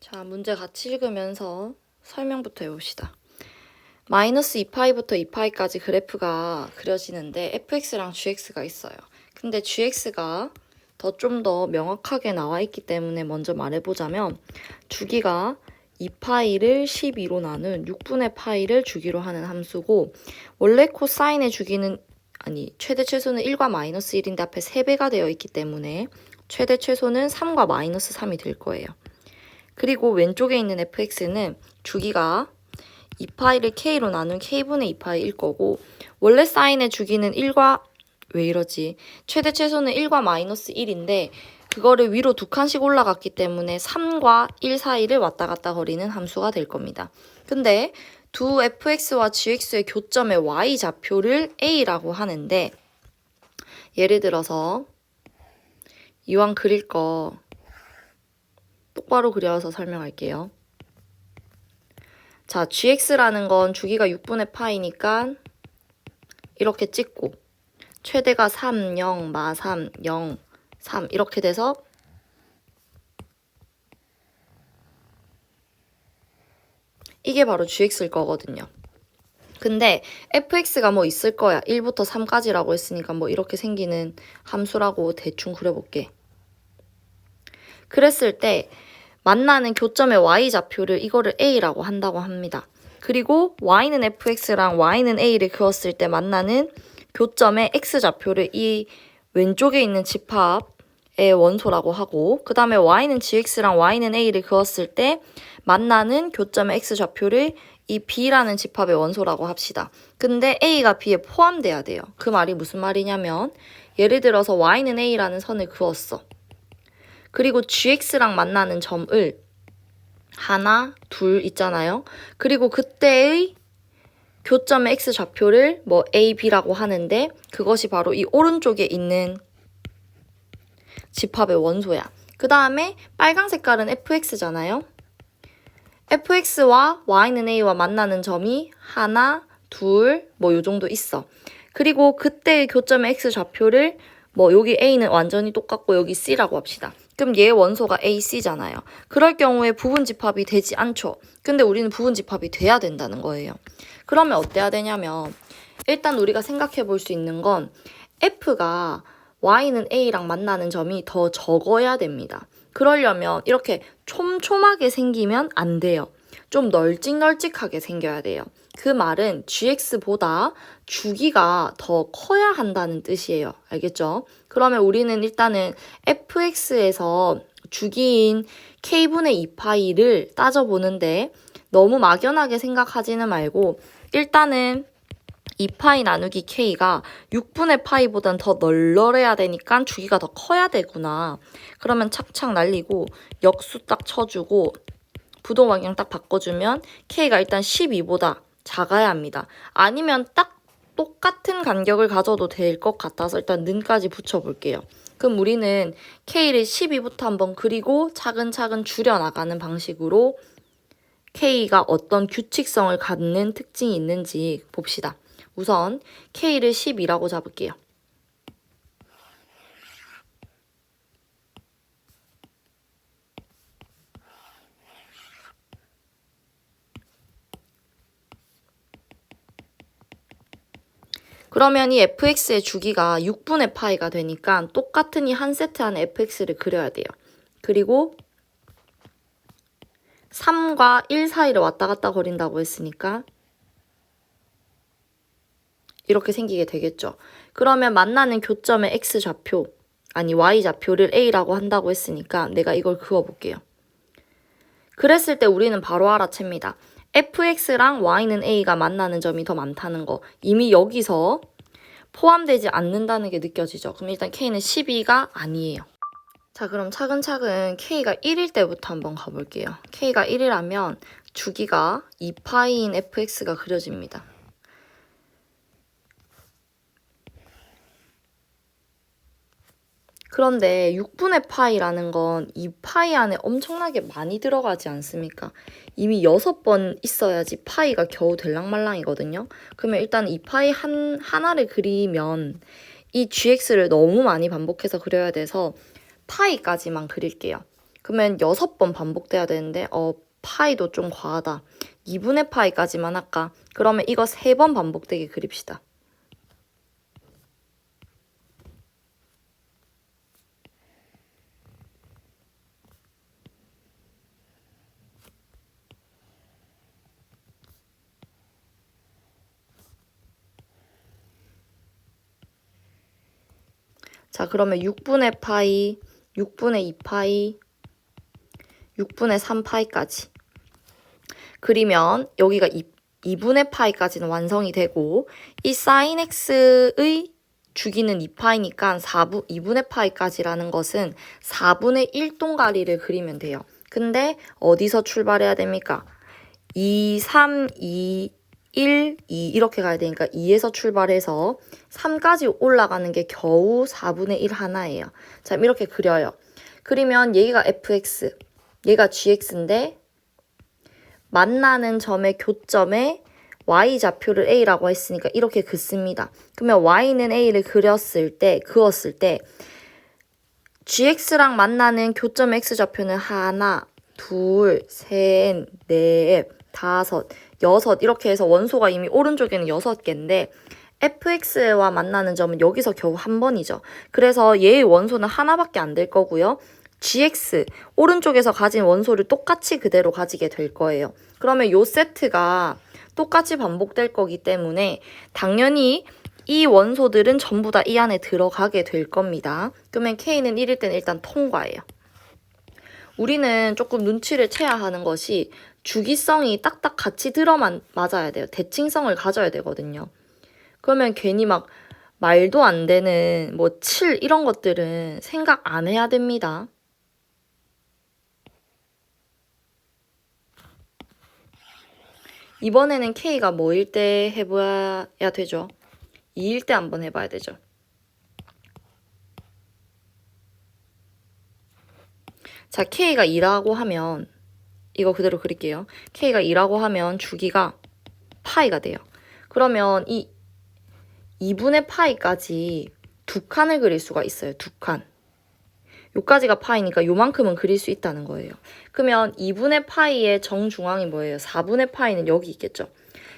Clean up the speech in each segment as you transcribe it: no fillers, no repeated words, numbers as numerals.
자, 문제 같이 읽으면서 설명부터 해봅시다. 마이너스 2파이부터 2파이까지 그래프가 그려지는데 fx랑 gx가 있어요. 근데 gx가 좀 더 명확하게 나와 있기 때문에 먼저 말해보자면 주기가 2파이를 12로 나눈 6분의 파이를 주기로 하는 함수고, 원래 코사인의 주기는 최대 최소는 1과 마이너스 1인데 앞에 3배가 되어 있기 때문에 최대 최소는 3과 마이너스 3이 될 거예요. 그리고 왼쪽에 있는 fx는 주기가 2파이를 k로 나눈 k분의 2파이일 거고, 원래 사인의 주기는 1과 최대 최소는 1과 마이너스 1인데 그거를 위로 2칸씩 올라갔기 때문에 3과 1 사이를 왔다 갔다 거리는 함수가 될 겁니다. 근데 두 fx와 gx의 교점의 y좌표를 a라고 하는데, 예를 들어서 이왕 그릴 거 똑바로 그려서 설명할게요. 자, gx라는 건 주기가 6분의 파이니까 이렇게 찍고, 최대가 3, 0, 마 3, 0, 3 이렇게 돼서 이게 바로 gx일 거거든요. 근데 fx가 뭐 있을 거야. 1부터 3까지라고 했으니까 뭐 이렇게 생기는 함수라고 대충 그려볼게. 그랬을 때 만나는 교점의 y좌표를 이거를 a라고 한다고 합니다. 그리고 y는 fx랑 y는 a를 그었을 때 만나는 교점의 x좌표를 이 왼쪽에 있는 집합의 원소라고 하고, 그 다음에 y는 gx랑 y는 a를 그었을 때 만나는 교점의 x좌표를 이 b라는 집합의 원소라고 합시다. 근데 a가 b에 포함돼야 돼요. 그 말이 무슨 말이냐면, 예를 들어서 y는 a라는 선을 그었어. 그리고 gx랑 만나는 점을 하나, 둘 있잖아요. 그리고 그때의 교점의 x좌표를 뭐 a, b라고 하는데 그것이 바로 이 오른쪽에 있는 집합의 원소야. 그 다음에 빨간 색깔은 fx잖아요. fx와 y는 a와 만나는 점이 하나, 둘, 뭐 요 정도 있어. 그리고 그때의 교점의 x좌표를 뭐 여기 a는 완전히 똑같고 여기 c라고 합시다. 그럼 얘 원소가 AC잖아요. 그럴 경우에 부분집합이 되지 않죠. 근데 우리는 부분집합이 돼야 된다는 거예요. 그러면 어때야 되냐면, 일단 우리가 생각해 볼 수 있는 건 F가 Y는 A랑 만나는 점이 더 적어야 됩니다. 그러려면 이렇게 촘촘하게 생기면 안 돼요. 좀 널찍널찍하게 생겨야 돼요. 그 말은 gx보다 주기가 더 커야 한다는 뜻이에요. 알겠죠? 그러면 우리는 일단은 fx에서 주기인 k분의 2파이를 따져보는데 너무 막연하게 생각하지는 말고, 일단은 2파이 나누기 k가 6분의 파이보단 더 널널해야 되니까 주기가 더 커야 되구나. 그러면 착착 날리고 역수 딱 쳐주고 부동 방향 딱 바꿔주면 k가 일단 12보다 작아야 합니다. 아니면 딱 똑같은 간격을 가져도 될 것 같아서 일단 는까지 붙여볼게요. 그럼 우리는 k를 12부터 한번 그리고 차근차근 줄여나가는 방식으로 k가 어떤 규칙성을 갖는 특징이 있는지 봅시다. 우선 k를 12라고 잡을게요. 그러면 이 fx의 주기가 6분의 파이가 되니까 똑같은 이 한 세트 안에 fx를 그려야 돼요. 그리고 3과 1 사이를 왔다 갔다 거린다고 했으니까 이렇게 생기게 되겠죠. 그러면 만나는 교점의 x좌표, y좌표를 a라고 한다고 했으니까 내가 이걸 그어볼게요. 그랬을 때 우리는 바로 알아챕니다. fx랑 y는 a가 만나는 점이 더 많다는 거. 이미 여기서 포함되지 않는다는 게 느껴지죠. 그럼 일단 k는 12가 아니에요. 자, 그럼 차근차근 k가 1일 때부터 한번 가볼게요. k가 1이라면 주기가 2파이인 fx가 그려집니다. 그런데 6분의 파이라는 건 2파이 안에 엄청나게 많이 들어가지 않습니까? 이미 6번 있어야지 파이가 겨우 될랑말랑이거든요. 그러면 일단 2파이 하나를 그리면 이 gx를 너무 많이 반복해서 그려야 돼서 파이까지만 그릴게요. 그러면 6번 반복돼야 되는데 파이도 좀 과하다. 2분의 파이까지만 할까? 그러면 이거 3번 반복되게 그립시다. 자, 그러면 6분의 파이, 6분의 2파이, 6분의 3파이까지. 그리면 여기가 2분의 파이까지는 완성이 되고 이 sin x의 주기는 2파이니까 2분의 파이까지라는 것은 4분의 1동가리를 그리면 돼요. 근데 어디서 출발해야 됩니까? 2, 3, 2, 1, 2 이렇게 가야 되니까 2에서 출발해서 3까지 올라가는 게 겨우 4분의 1 하나예요. 자, 이렇게 그려요. 그리면 얘가 fx, 얘가 gx인데 만나는 점의 교점에 y좌표를 a라고 했으니까 이렇게 긋습니다. 그러면 y는 a를 그었을 때 gx랑 만나는 교점 x좌표는 하나, 둘, 셋, 넷, 다섯, 여섯 이렇게 해서 원소가 이미 오른쪽에는 6개인데 fx와 만나는 점은 여기서 겨우 한 번이죠. 그래서 얘의 원소는 하나밖에 안 될 거고요. gx, 오른쪽에서 가진 원소를 똑같이 그대로 가지게 될 거예요. 그러면 요 세트가 똑같이 반복될 거기 때문에 당연히 이 원소들은 전부 다 이 안에 들어가게 될 겁니다. 그러면 K는 1일 때는 일단 통과예요. 우리는 조금 눈치를 채야 하는 것이 주기성이 딱딱 같이 맞아야 돼요. 대칭성을 가져야 되거든요. 그러면 괜히 막 말도 안 되는 7 이런 것들은 생각 안 해야 됩니다. 이번에는 K가 뭐일 때 해봐야 되죠? 2일 때 한번 해봐야 되죠. 자, K가 2라고 하면 이거 그대로 그릴게요. K가 2라고 하면 주기가 파이가 돼요. 그러면 이 2분의 파이까지 2칸을 그릴 수가 있어요. 2칸. 요까지가 파이니까 요만큼은 그릴 수 있다는 거예요. 그러면 2분의 파이의 정중앙이 뭐예요? 4분의 파이는 여기 있겠죠.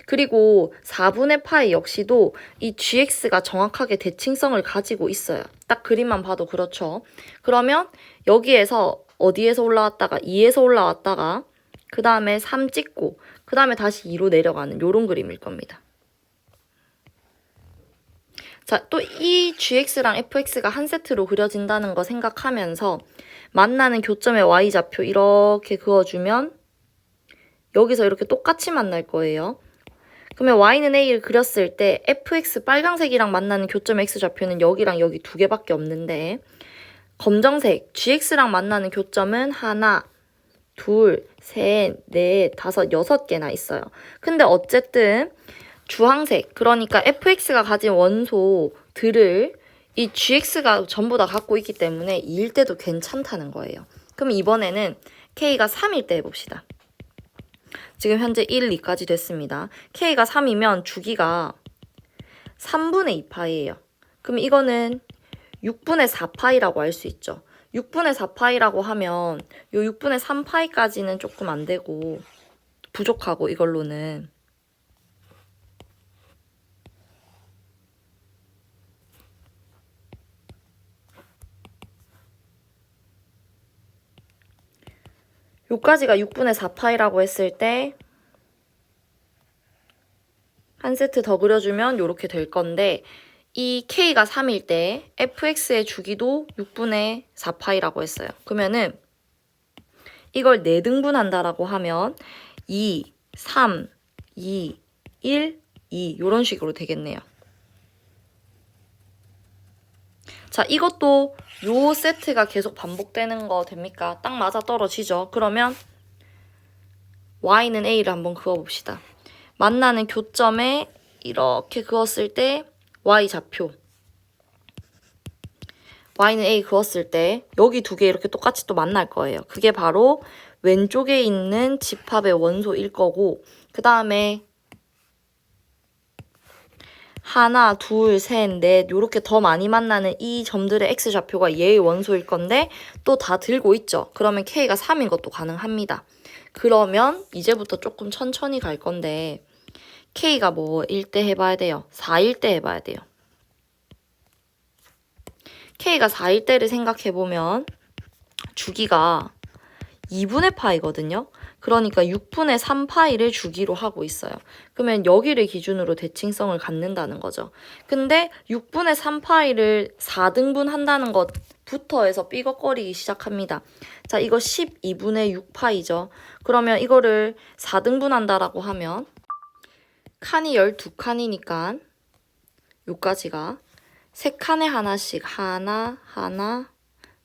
그리고 4분의 파이 역시도 이 gx가 정확하게 대칭성을 가지고 있어요. 딱 그림만 봐도 그렇죠. 그러면 여기에서 어디에서 올라왔다가 2에서 올라왔다가 그 다음에 3 찍고 그 다음에 다시 2로 내려가는 요런 그림일 겁니다. 자, 또 이 gx랑 fx가 한 세트로 그려진다는 거 생각하면서 만나는 교점의 y좌표 이렇게 그어주면 여기서 이렇게 똑같이 만날 거예요. 그러면 y는 a를 그렸을 때 fx 빨강색이랑 만나는 교점의 x좌표는 여기랑 여기 2개밖에 없는데 검정색 gx랑 만나는 교점은 하나, 둘, 셋, 넷, 다섯, 6개나 있어요. 근데 어쨌든 주황색, 그러니까 fx가 가진 원소들을 이 gx가 전부 다 갖고 있기 때문에 2일 때도 괜찮다는 거예요. 그럼 이번에는 k가 3일 때 해봅시다. 지금 현재 1, 2까지 됐습니다. k가 3이면 주기가 3분의 2파이예요. 그럼 이거는 6분의 4파이라고 할 수 있죠. 6분의 4파이라고 하면 요 6분의 3파이까지는 조금 안 되고 부족하고 이걸로는 요까지가 6분의 4파이라고 했을 때 한 세트 더 그려주면 요렇게 될 건데 이 k가 3일 때 fx의 주기도 6분의 4파이라고 했어요. 그러면은 이걸 4등분한다라고 하면 2, 3, 2, 1, 2 요런 식으로 되겠네요. 자, 이것도 요 세트가 계속 반복되는 거 됩니까? 딱 맞아 떨어지죠? 그러면 y는 a를 한번 그어봅시다. 만나는 교점에 이렇게 그었을 때 y좌표 y는 a 그었을 때 여기 2개 이렇게 똑같이 또 만날 거예요. 그게 바로 왼쪽에 있는 집합의 원소일 거고 그 다음에 하나, 둘, 셋, 넷 요렇게 더 많이 만나는 이 점들의 x좌표가 얘의 원소일 건데 또 다 들고 있죠. 그러면 k가 3인 것도 가능합니다. 그러면 이제부터 조금 천천히 갈 건데 k가 뭐 1대 해봐야 돼요? 4일 때 해봐야 돼요. k가 4일 때를 생각해보면 주기가 2분의 파이거든요. 그러니까 6분의 3파이를 주기로 하고 있어요. 그러면 여기를 기준으로 대칭성을 갖는다는 거죠. 근데 6분의 3파이를 4등분 한다는 것부터 해서 삐걱거리기 시작합니다. 자, 이거 12분의 6파이죠. 그러면 이거를 4등분 한다라고 하면 칸이 12칸이니까 요까지가 3칸에 하나씩 하나,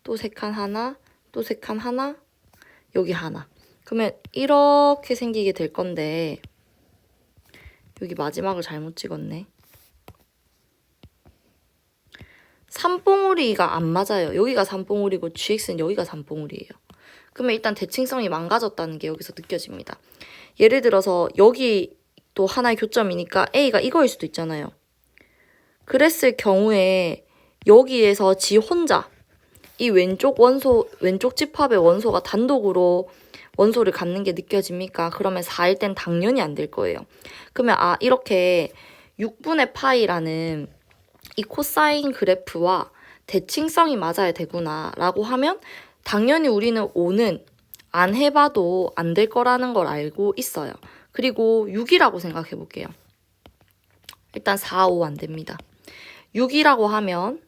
또 3칸 하나, 또 3칸 하나, 여기 하나. 그러면 이렇게 생기게 될 건데 여기 마지막을 잘못 찍었네. 3봉우리가 안 맞아요. 여기가 3봉우리고 GX는 여기가 3봉우리예요. 그러면 일단 대칭성이 망가졌다는 게 여기서 느껴집니다. 예를 들어서 여기 또 하나의 교점이니까 A가 이거일 수도 있잖아요. 그랬을 경우에 여기에서 지 혼자 이 왼쪽 집합의 원소가 단독으로 원소를 갖는 게 느껴집니까? 그러면 4일 땐 당연히 안 될 거예요. 그러면 이렇게 6분의 파이라는 이 코사인 그래프와 대칭성이 맞아야 되구나 라고 하면 당연히 우리는 5는 안 해봐도 안 될 거라는 걸 알고 있어요. 그리고 6이라고 생각해 볼게요. 일단 4, 5 안 됩니다. 6이라고 하면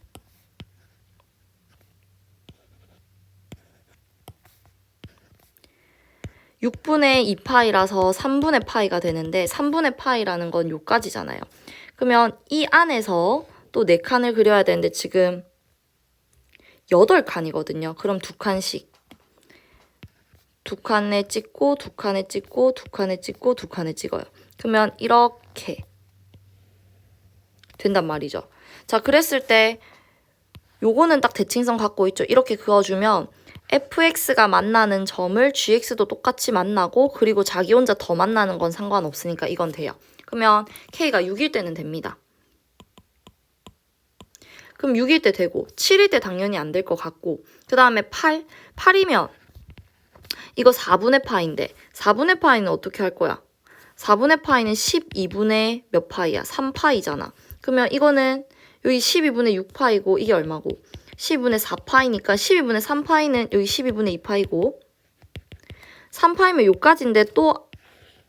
6분의 2파이라서 3분의 파이가 되는데 3분의 파이라는 건 요까지잖아요. 그러면 이 안에서 또 4칸을 그려야 되는데 지금 8칸이거든요. 그럼 2칸씩. 2칸에 찍고 2칸에 찍고 2칸에 찍고 2칸에 찍어요. 그러면 이렇게 된단 말이죠. 자, 그랬을 때 요거는 딱 대칭성 갖고 있죠. 이렇게 그어주면 fx가 만나는 점을 gx도 똑같이 만나고 그리고 자기 혼자 더 만나는 건 상관없으니까 이건 돼요. 그러면 k가 6일 때는 됩니다. 그럼 6일 때 되고 7일 때 당연히 안 될 것 같고 그 다음에 8이면 이거 4분의 파인데 4분의 파이는 어떻게 할 거야? 4분의 파이는 12분의 몇 파이야? 3파이잖아. 그러면 이거는 여기 12분의 6파이고 이게 얼마고? 12분의 4파이니까 12분의 3파이는 여기 12분의 2파이고 3파이면 요까지인데 또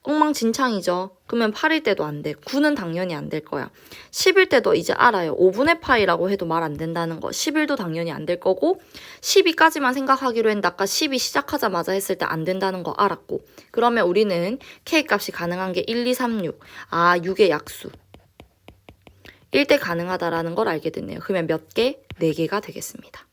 엉망진창이죠. 그러면 8일 때도 안 돼. 9는 당연히 안 될 거야. 10일 때도 이제 알아요. 5분의 파이라고 해도 말 안 된다는 거. 10일도 당연히 안 될 거고 12까지만 생각하기로 했는데 아까 12 시작하자마자 했을 때 안 된다는 거 알았고 그러면 우리는 K 값이 가능한 게 1, 2, 3, 6. 6의 약수. 1대 가능하다라는 걸 알게 됐네요. 그러면 몇 개? 4개가 되겠습니다.